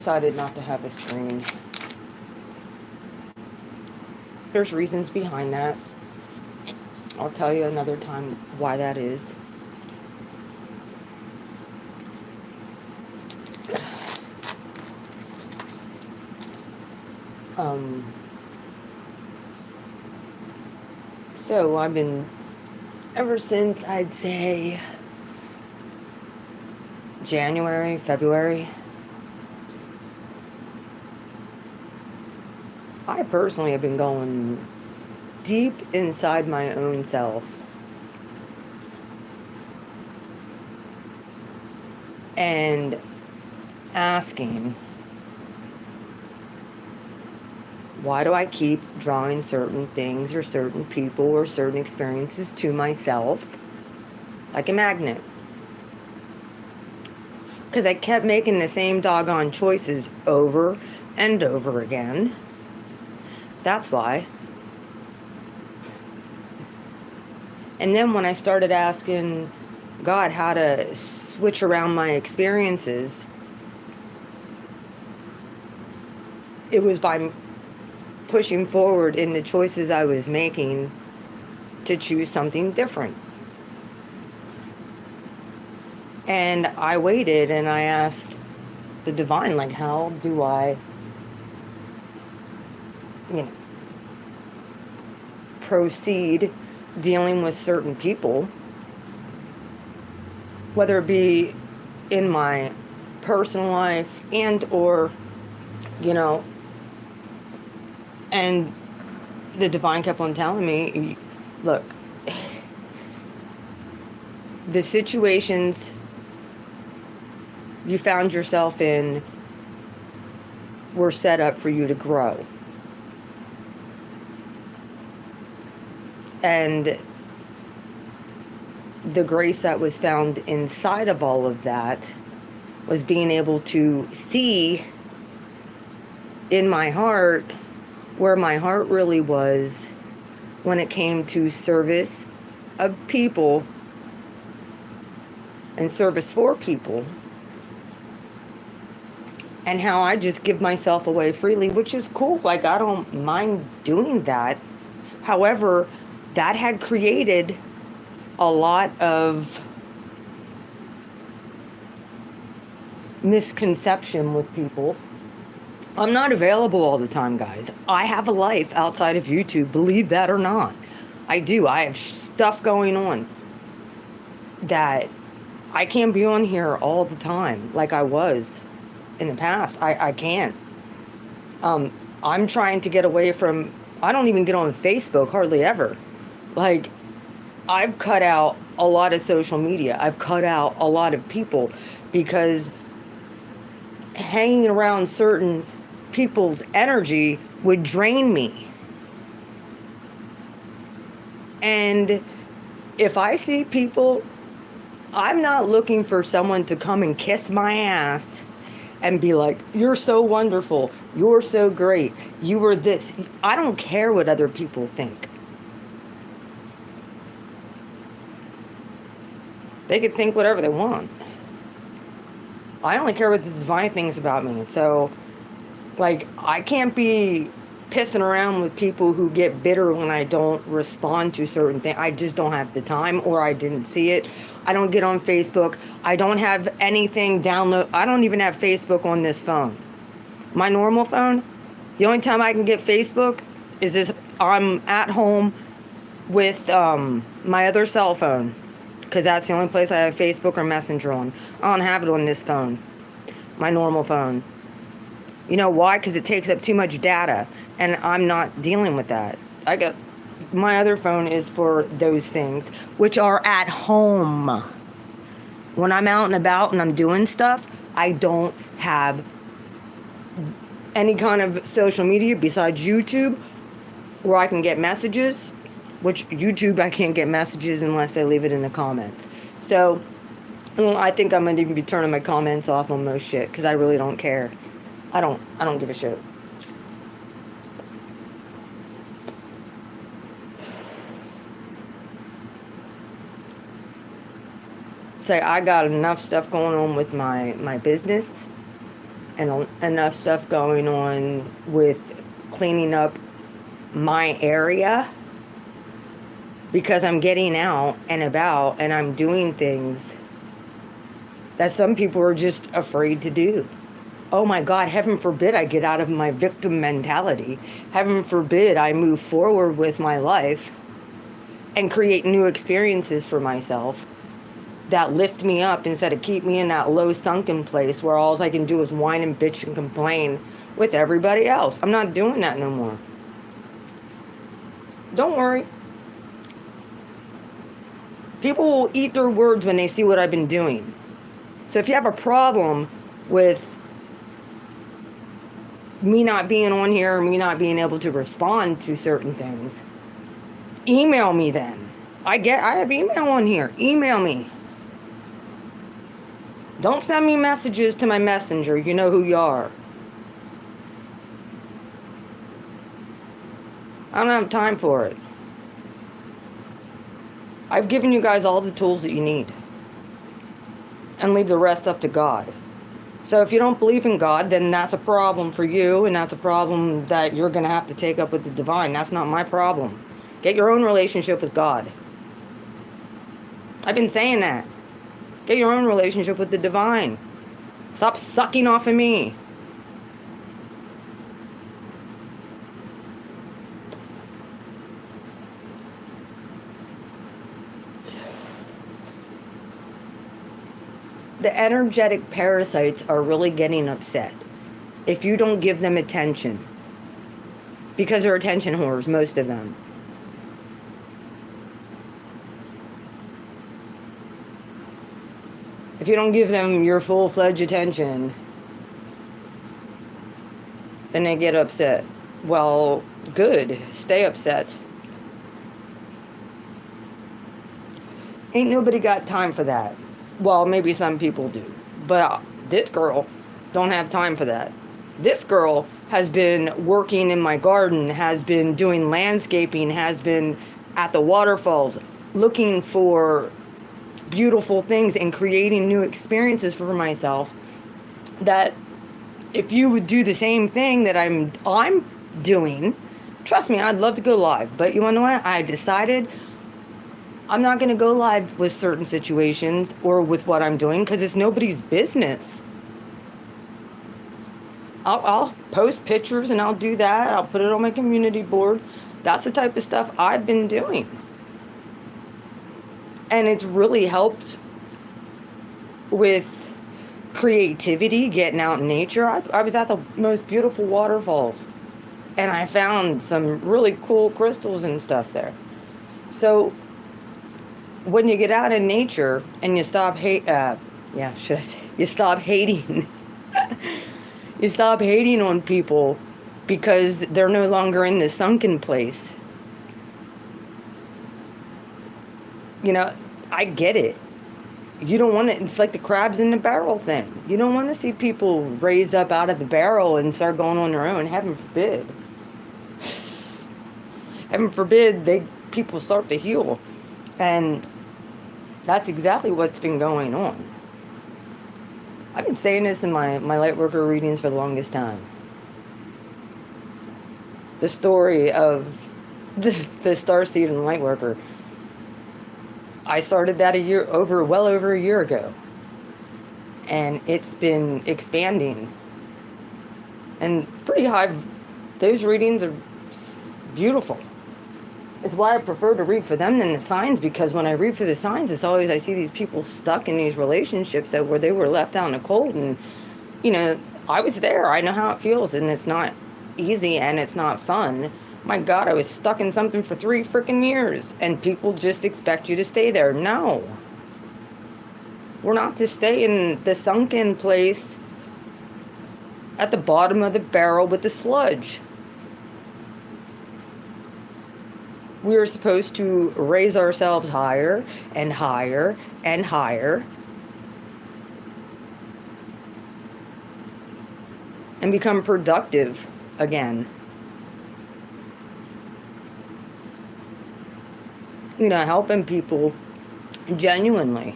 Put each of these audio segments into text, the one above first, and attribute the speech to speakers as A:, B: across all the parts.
A: decided not to have a screen. There's reasons behind that. I'll tell you another time why that is. So I've been, ever since I'd say January, February, I personally have been going deep inside my own self and asking, why do I keep drawing certain things or certain people or certain experiences to myself like a magnet? Because I kept making the same doggone choices over and over again. That's why. And then when I started asking God how to switch around my experiences, it was by pushing forward in the choices I was making to choose something different. And I waited and I asked the divine, like, how do I, proceed dealing with certain people, whether it be in my personal life and or, and the divine kept on telling me, look, the situations you found yourself in were set up for you to grow. And the grace that was found inside of all of that was being able to see in my heart where my heart really was when it came to service of people and service for people, and how I just give myself away freely, which is cool. Like, I don't mind doing that. However, that had created a lot of misconception with people. I'm not available all the time, guys. I have a life outside of YouTube, believe that or not. I do. I have stuff going on that I can't be on here all the time like I was in the past. I can't. I'm trying to get away from, I don't even get on Facebook hardly ever. Like, I've cut out a lot of social media. I've cut out a lot of people because hanging around certain people's energy would drain me. And if I see people, I'm not looking for someone to come and kiss my ass and be like, you're so wonderful, you're so great, you were this. I don't care what other people think. They could think whatever they want. I only care what the divine thinks about me. So, like, I can't be pissing around with people who get bitter when I don't respond to certain things. I just don't have the time, or I didn't see it. I don't get on Facebook. I don't have anything download. I don't even have Facebook on this phone. My normal phone, the only time I can get Facebook is this. I'm at home with my other cell phone, because that's the only place I have Facebook or Messenger on. I don't have it on this phone, my normal phone. You know why? Because it takes up too much data, and I'm not dealing with that. My other phone is for those things, which are at home. When I'm out and about and I'm doing stuff, I don't have any kind of social media besides YouTube, where I can get messages, which YouTube I can't get messages unless I leave it in the comments. So, I think I'm going to even be turning my comments off on most shit, because I really don't care. I don't give a shit. So I got enough stuff going on with my business and enough stuff going on with cleaning up my area, because I'm getting out and about and I'm doing things that some people are just afraid to do. Oh my God, heaven forbid I get out of my victim mentality. Heaven forbid I move forward with my life and create new experiences for myself that lift me up instead of keep me in that low sunken place where all I can do is whine and bitch and complain with everybody else. I'm not doing that no more. Don't worry. People will eat their words when they see what I've been doing. So if you have a problem with me not being on here or me not being able to respond to certain things, email me then. I have email on here. Email me. Don't send me messages to my messenger. You know who you are. I don't have time for it. I've given you guys all the tools that you need. And leave the rest up to God. So if you don't believe in God, then that's a problem for you, and that's a problem that you're going to have to take up with the divine. That's not my problem. Get your own relationship with God. I've been saying that. Get your own relationship with the divine. Stop sucking off of me. The energetic parasites are really getting upset if you don't give them attention. Because they're attention whores, most of them. If you don't give them your full-fledged attention, then they get upset. Well, good. Stay upset. Ain't nobody got time for that. Well, maybe some people do. But this girl don't have time for that. This girl has been working in my garden, has been doing landscaping, has been at the waterfalls, looking for beautiful things and creating new experiences for myself. That if you would do the same thing that I'm doing, trust me, I'd love to go live. But you want to know what? I decided I'm not going to go live with certain situations or with what I'm doing because it's nobody's business. I'll post pictures and I'll do that. I'll put it on my community board. That's the type of stuff I've been doing. And it's really helped with creativity, getting out in nature. I was at the most beautiful waterfalls. And I found some really cool crystals and stuff there. So when you get out in nature and you stop you stop hating. You stop hating on people because they're no longer in the sunken place. You know, I get it. You don't want to, it's like the crabs in the barrel thing. You don't want to see people raise up out of the barrel and start going on their own. Heaven forbid. Heaven forbid people start to heal. And that's exactly what's been going on. I've been saying this in my Lightworker readings for the longest time. The story of the Starseed and the Lightworker. I started that well over a year ago. And it's been expanding. And pretty high. Those readings are beautiful. It's why I prefer to read for them than the signs, because when I read for the signs, it's always I see these people stuck in these relationships where they were left out in the cold. And, you know, I was there. I know how it feels, and it's not easy and it's not fun. My God, I was stuck in something for 3 freaking years, and people just expect you to stay there. No. We're not to stay in the sunken place at the bottom of the barrel with the sludge. We are supposed to raise ourselves higher and higher and higher and become productive again. You know, helping people genuinely.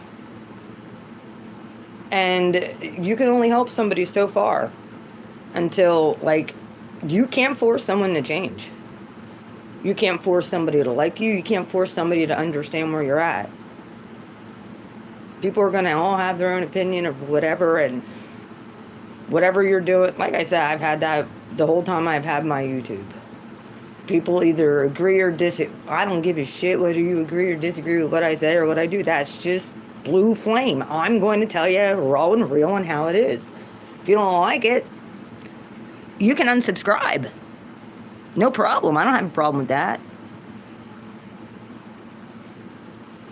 A: And you can only help somebody so far. until, like, you can't force someone to change. You can't force somebody to like you. You can't force somebody to understand where you're at. People are going to all have their own opinion of whatever, and whatever you're doing. Like I said, I've had that the whole time I've had my YouTube. People either agree or disagree. I don't give a shit whether you agree or disagree with what I say or what I do. That's just blue flame. I'm going to tell you raw and real on how it is. If you don't like it, you can unsubscribe. No problem. I don't have a problem with that.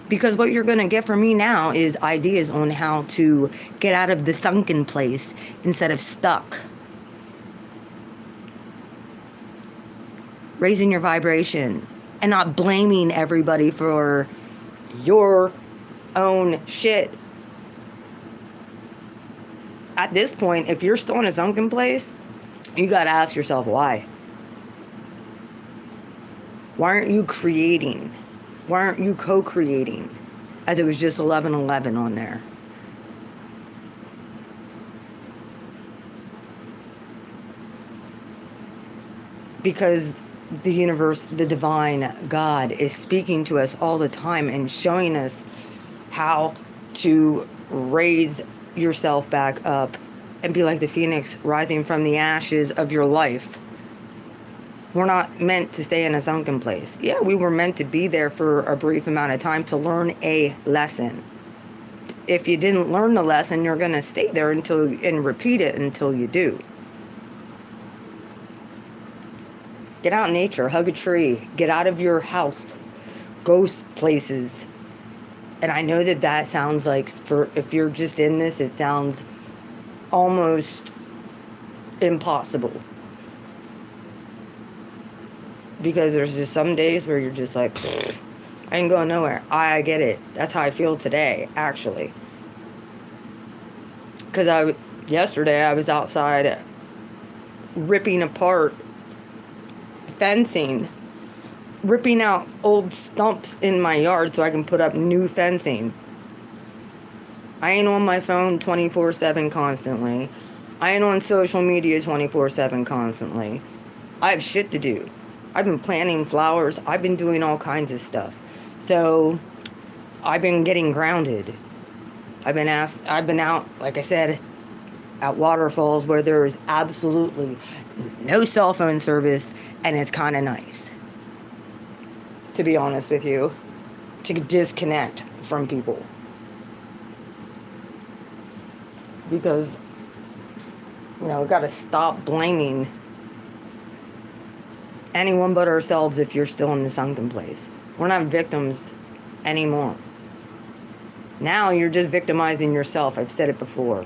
A: Because what you're going to get from me now is ideas on how to get out of the sunken place instead of stuck. Raising your vibration and not blaming everybody for your own shit. At this point, if you're still in a sunken place, you got to ask yourself why. Why aren't you creating? Why aren't you co-creating? As it was just 11:11 on there. Because the universe, the divine God, is speaking to us all the time and showing us how to raise yourself back up and be like the phoenix rising from the ashes of your life. We're not meant to stay in a sunken place. Yeah, we were meant to be there for a brief amount of time to learn a lesson. If you didn't learn the lesson, you're going to stay there and repeat it until you do. Get out in nature, hug a tree, get out of your house, go places. And I know that sounds like, if you're just in this, it sounds almost impossible. Because there's just some days where you're just like, I ain't going nowhere. I get it. That's how I feel today, actually. Because yesterday I was outside ripping apart fencing, ripping out old stumps in my yard so I can put up new fencing. I ain't on my phone 24/7 constantly. I ain't on social media 24/7 constantly. I have shit to do. I've been planting flowers. I've been doing all kinds of stuff. So I've been getting grounded. I've been out, like I said, at waterfalls where there is absolutely no cell phone service, and it's kind of nice, to be honest with you, to disconnect from people. Because, we got to stop blaming anyone but ourselves if you're still in the sunken place. We're not victims anymore. Now you're just victimizing yourself. I've said it before.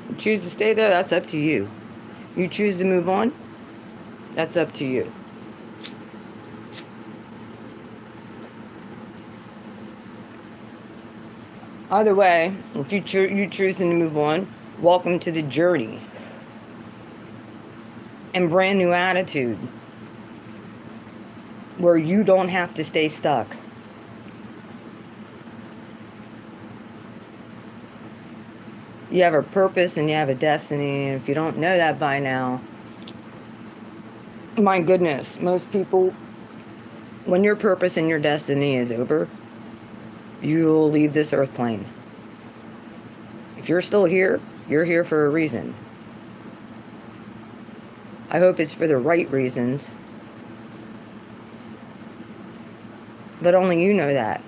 A: You choose to stay there, that's up to you. You choose to move on, that's up to you. Either way, if you choosing to move on, welcome to the journey. And brand new attitude. Where you don't have to stay stuck. You have a purpose and you have a destiny. And if you don't know that by now, my goodness, most people, when your purpose and your destiny is over, you'll leave this earth plane. If you're still here, you're here for a reason. I hope it's for the right reasons. But only you know that.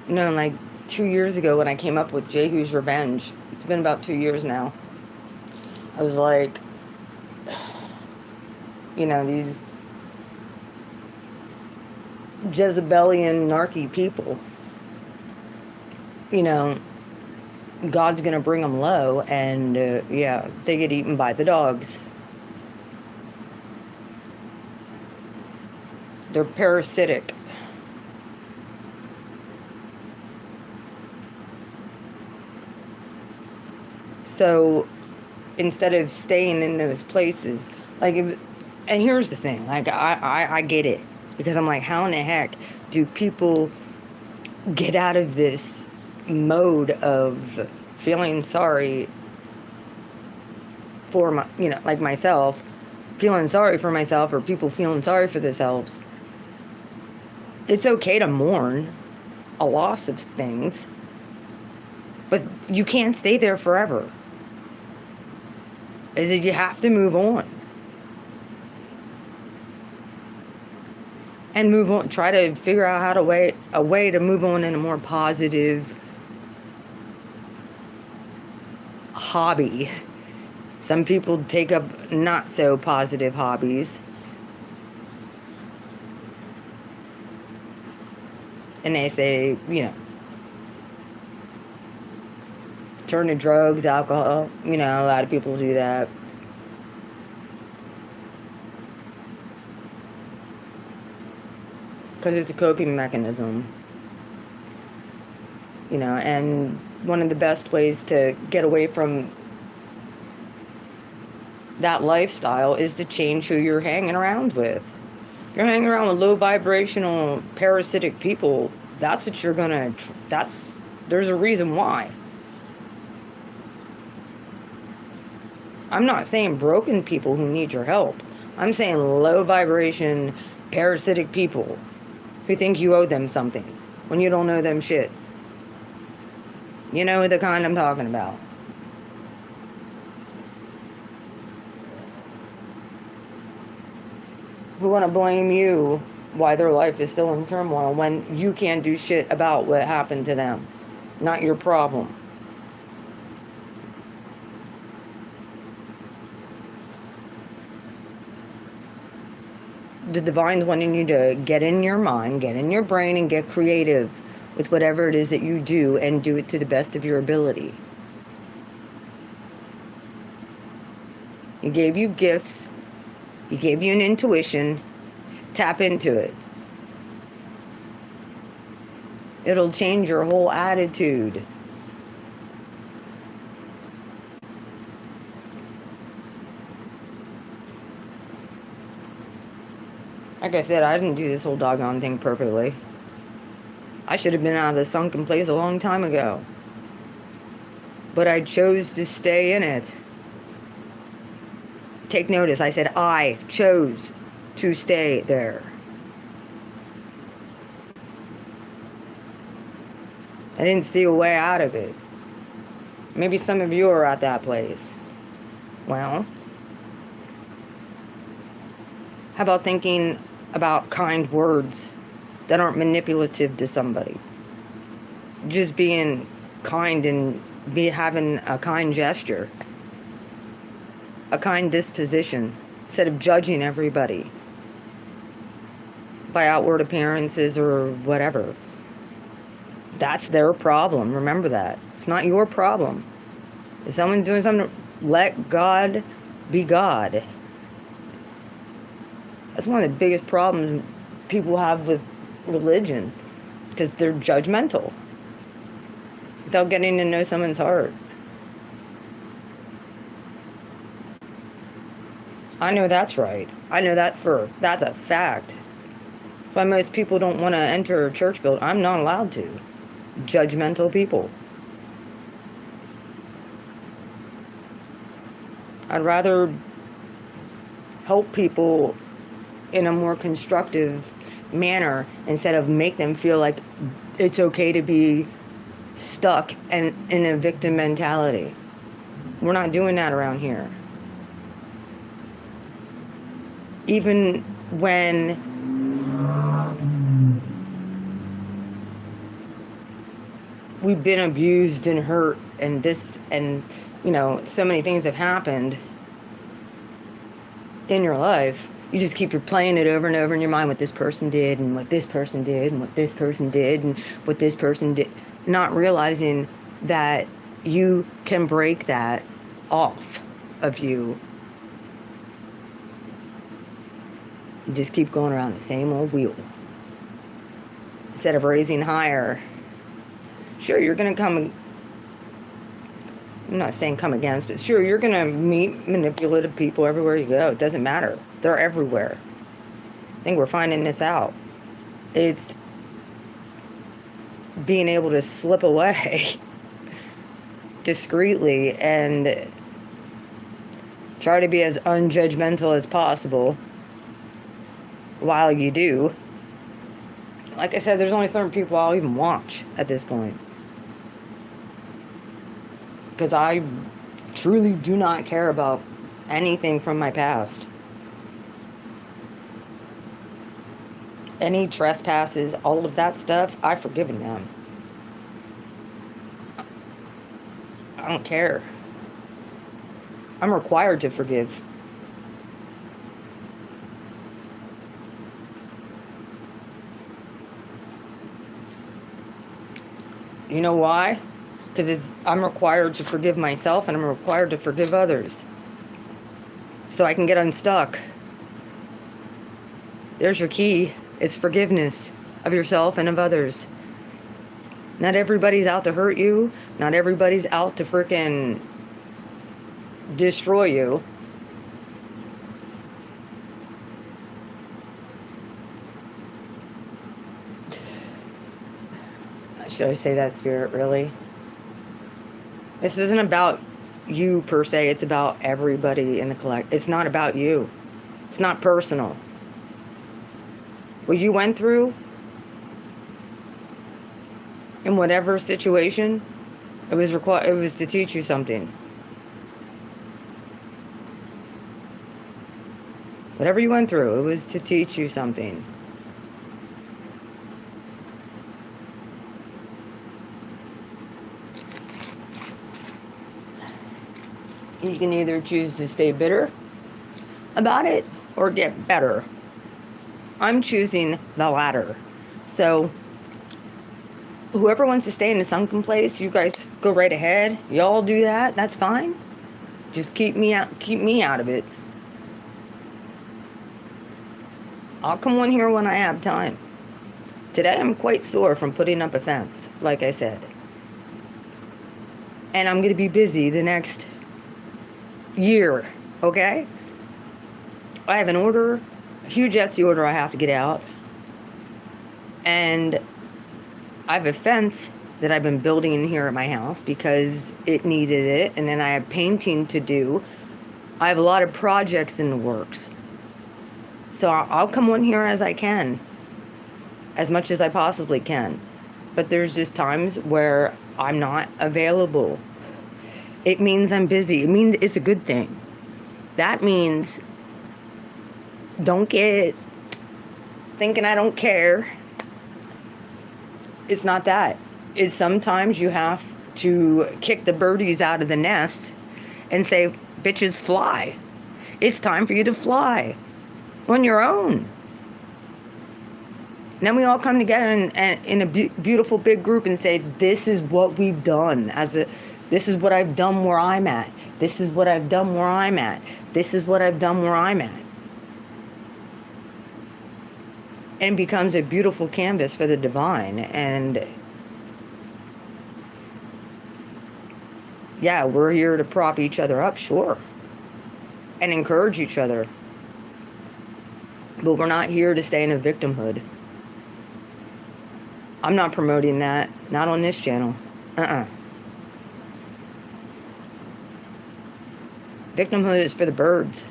A: Like 2 years ago when I came up with Jehu's Revenge, it's been about 2 years now. I was like, these Jezebelian narky people, God's going to bring them low, and they get eaten by the dogs. They're parasitic. So instead of staying in those places, and here's the thing, I get it. Because I'm like, how in the heck do people get out of this mode of feeling sorry for my, like myself, feeling sorry for myself, or people feeling sorry for themselves? It's okay to mourn a loss of things, but you can't stay there forever. Is that you have to move on. And move on. Try to figure out how to a way to move on in a more positive hobby. Some people take up not so positive hobbies, and they say, turn to drugs, alcohol. A lot of people do that. Because it's a coping mechanism. And one of the best ways to get away from that lifestyle is to change who you're hanging around with. If you're hanging around with low vibrational parasitic people, that's what you're gonna, there's a reason why. I'm not saying broken people who need your help. I'm saying low vibration parasitic people who think you owe them something when you don't owe them shit. You know the kind I'm talking about. Who want to blame you why their life is still in turmoil when you can't do shit about what happened to them. Not your problem. The divine's wanting you to get in your mind, get in your brain, and get creative with whatever it is that you do, and do it to the best of your ability. He gave you gifts. He gave you an intuition. Tap into it. It'll change your whole attitude. Like I said, I didn't do this whole doggone thing perfectly. I should have been out of the sunken place a long time ago. But I chose to stay in it. Take notice, I said I chose to stay there. I didn't see a way out of it. Maybe some of you are at that place. Well, how about thinking about kind words that aren't manipulative to somebody? Just being kind and having a kind gesture, a kind disposition, instead of judging everybody by outward appearances or whatever. That's their problem. Remember that. It's not your problem. If someone's doing something, let God be God. That's one of the biggest problems people have with religion, because they're judgmental without getting to know someone's heart. I know that's right. I know that's a fact. That's why most people don't want to enter a church building. I'm not allowed to. Judgmental people. I'd rather help people in a more constructive manner instead of make them feel like it's okay to be stuck and in a victim mentality. We're not doing that around here. Even when we've been abused and hurt and this and so many things have happened in your life, you just keep replaying it over and over in your mind, what this person did and what this person did and what this person did and what this person did, not realizing that you can break that off of you. You just keep going around the same old wheel instead of raising higher. Sure, you're going to come, I'm not saying come against, but sure, you're going to meet manipulative people everywhere you go. It doesn't matter. They're everywhere. think we're finding this out. It's being able to slip away discreetly and try to be as unjudgmental as possible while you do. Like I said, there's only certain people I'll even watch at this point. Because I truly do not care about anything from my past. Any trespasses, all of that stuff, I've forgiven them. I don't care. I'm required to forgive. You know why? Because I'm required to forgive myself and I'm required to forgive others. So I can get unstuck. There's your key. It's forgiveness of yourself and of others. Not everybody's out to hurt you. Not everybody's out to freaking destroy you. Should I say that, Spirit? Really? This isn't about you per se. It's about everybody in the collect. It's not about you. It's not personal. What you went through in whatever situation, it was to teach you something. Whatever you went through, it was to teach you something. You can either choose to stay bitter about it or get better. I'm choosing the latter. So whoever wants to stay in the sunken place, you guys go right ahead. Y'all do that. That's fine. Just keep me out of it. I'll come on here when I have time. Today I'm quite sore from putting up a fence, like I said. And I'm going to be busy the next year, okay? I have an order, a huge Etsy order I have to get out. And I have a fence that I've been building in here at my house because it needed it. And then I have painting to do. I have a lot of projects in the works. So I'll come on here as I can, as much as I possibly can. But there's just times where I'm not available. It means I'm busy. It means it's a good thing. That means don't get thinking I don't care. It's not that. It's sometimes you have to kick the birdies out of the nest and say, bitches, fly. It's time for you to fly on your own. And then we all come together in a beautiful big group and say, this is what we've done. This is what I've done where I'm at. This is what I've done where I'm at. This is what I've done where I'm at. And it becomes a beautiful canvas for the divine. And yeah, we're here to prop each other up, sure. And encourage each other. But we're not here to stay in a victimhood. I'm not promoting that. Not on this channel. Victimhood is for the birds.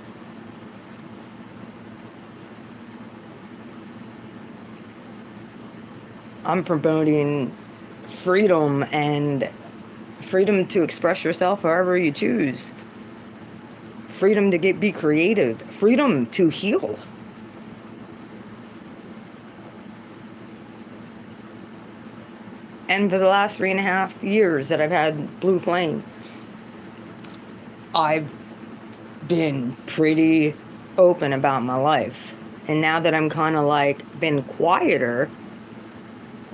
A: I'm promoting freedom and freedom to express yourself however you choose. Freedom to be creative. Freedom to heal. And for the last 3.5 years that I've had Blue Flame, I've been pretty open about my life. And now that I'm kind of like been quieter,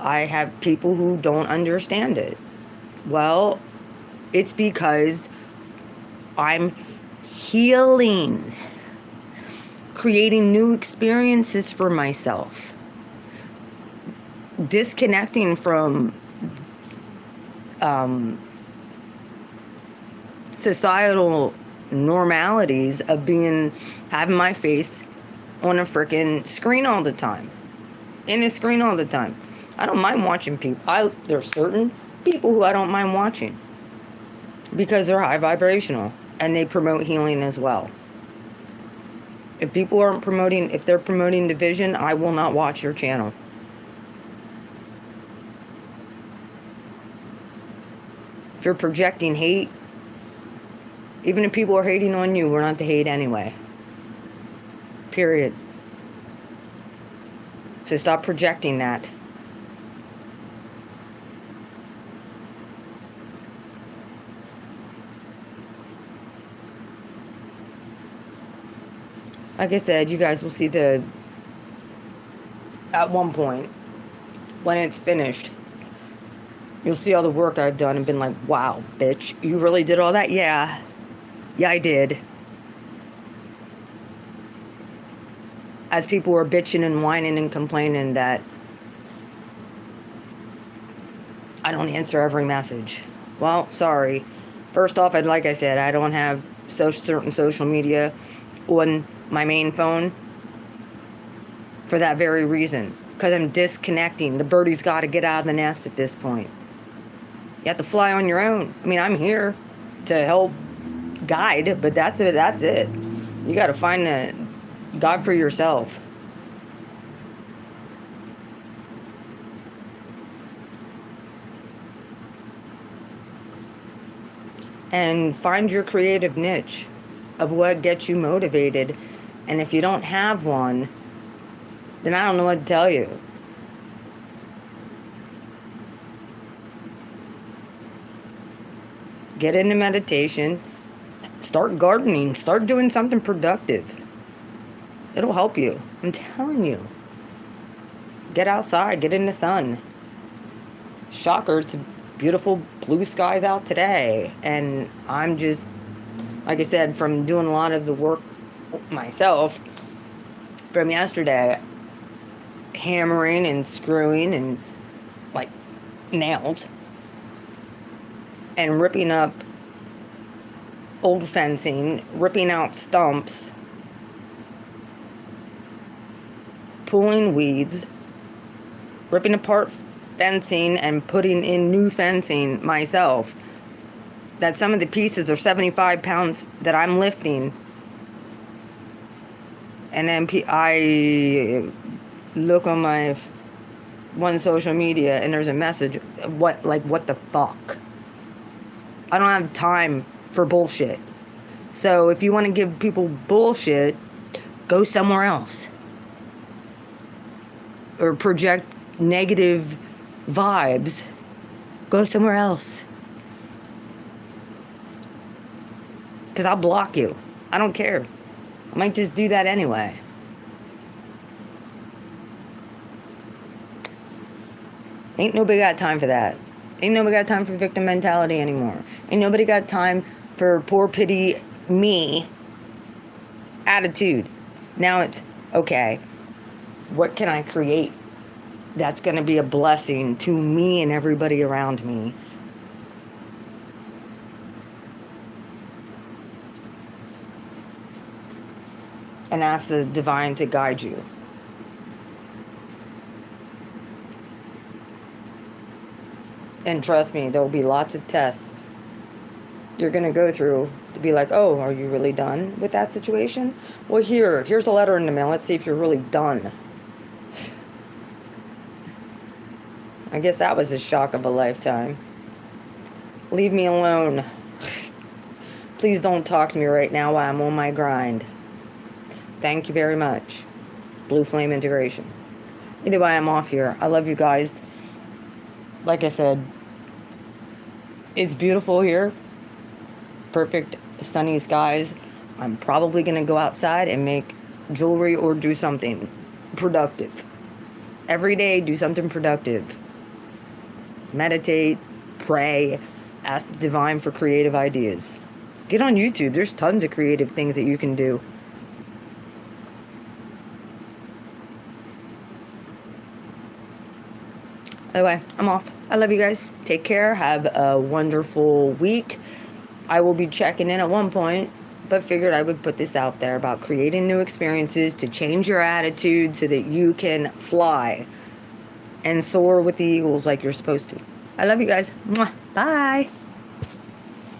A: I have people who don't understand it. Well, it's because I'm healing, creating new experiences for myself, disconnecting from societal normalities of having my face on a freaking screen all the time. In a screen all the time. I don't mind watching people. There's certain people who I don't mind watching because they're high vibrational and they promote healing as well. If they're promoting division, I will not watch your channel. If you're projecting hate, even if people are hating on you, we're not to hate anyway. Period. So stop projecting that. Like I said, you guys will see at one point, when it's finished, you'll see all the work I've done and been like, wow, bitch, you really did all that? Yeah. Yeah, I did. As people were bitching and whining and complaining that I don't answer every message. Well, sorry. First off, like I said, I don't have certain social media on my main phone for that very reason. Because I'm disconnecting. The birdie's got to get out of the nest at this point. You have to fly on your own. I mean, I'm here to help guide, but that's it. That's it. You got to find the God for yourself. And find your creative niche of what gets you motivated. And if you don't have one, then I don't know what to tell you. Get into meditation. Start gardening. Start doing something productive. It'll help you. I'm telling you. Get outside. Get in the sun. Shocker, it's beautiful blue skies out today. And I'm just, like I said, from doing a lot of the work myself from yesterday, hammering and screwing and like nails and ripping up old fencing, ripping out stumps, pulling weeds, ripping apart fencing and putting in new fencing myself. That some of the pieces are 75 pounds that I'm lifting. And then I look on my one social media and there's a message. What the fuck? I don't have time for bullshit. So if you want to give people bullshit, go somewhere else. Or project negative vibes, go somewhere else. Because I'll block you. I don't care. I might just do that anyway. Ain't nobody got time for that. Ain't nobody got time for victim mentality anymore. Ain't nobody got time for poor pity me attitude. Now it's, okay, what can I create that's going to be a blessing to me and everybody around me? And ask the divine to guide you. And trust me, there will be lots of tests you're going to go through to be like, oh, are you really done with that situation? Well, here's a letter in the mail. Let's see if you're really done. I guess that was a shock of a lifetime. Leave me alone. Please don't talk to me right now while I'm on my grind. Thank you very much. Blue Flame Integration. Either way, I'm off here. I love you guys. Like I said, it's beautiful here. Perfect sunny skies. I'm probably going to go outside and make jewelry or do something productive. Every day, do something productive. Meditate, pray, ask the divine for creative ideas. Get on YouTube. There's tons of creative things that you can do. Anyway, I'm off. I love you guys. Take care. Have a wonderful week. I will be checking in at one point, but figured I would put this out there about creating new experiences to change your attitude so that you can fly and soar with the eagles like you're supposed to. I love you guys. Mwah. Bye.